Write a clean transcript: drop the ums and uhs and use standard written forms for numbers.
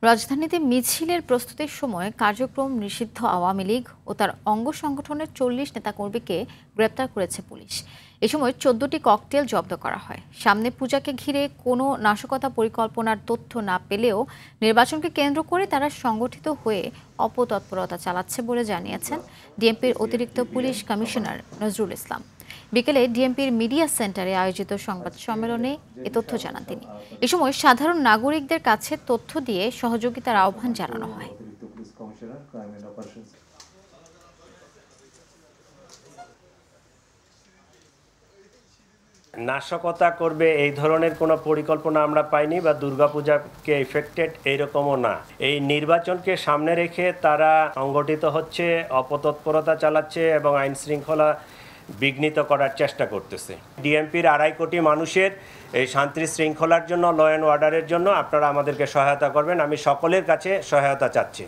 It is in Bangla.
রাজধানীতে মিছিলের প্রস্তুতির সময় কার্যক্রম নিষিদ্ধ আওয়ামী লীগ ও তার অঙ্গ সংগঠনের ৪০ নেতাকর্মীকে গ্রেপ্তার করেছে পুলিশ। এ সময় ১৪টি ককটেল জব্দ করা হয়। সামনে পূজাকে ঘিরে কোনো নাশকতা পরিকল্পনার তথ্য না পেলেও নির্বাচনকে কেন্দ্র করে তারা সংগঠিত হয়ে অপতৎপরতা চালাচ্ছে বলে জানিয়েছেন ডিএমপির অতিরিক্ত পুলিশ কমিশনার নজরুল ইসলাম। বিকেলে ডিএমপির মিডিয়া সেন্টারে আয়োজিত সংবাদ সম্মেলনে এ তথ্য জানান তিনি। এ সময় সাধারণ নাগরিকদের কাছে তথ্য দিয়ে সহযোগিতার আহ্বান জানানো হয়। নাশকতা করবে এই ধরনের কোনো পরিকল্পনা আমরা পাইনি বা দুর্গাপূজাকে এফেক্টেড এইরকমও না। এই নির্বাচনকে সামনে রেখে তারা সংগঠিত হচ্ছে, অপতৎপরতা চালাচ্ছে এবং আইন শৃঙ্খলা বিঘ্নিত করার চেষ্টা করতেছে। ডিএমপির ২.৫ কোটি মানুষের এই শান্তি শৃঙ্খলার জন্য, ল অ্যান্ড অর্ডারের জন্য আপনারা আমাদেরকে সহায়তা করবেন। আমি সকলের কাছে সহায়তা চাচ্ছি।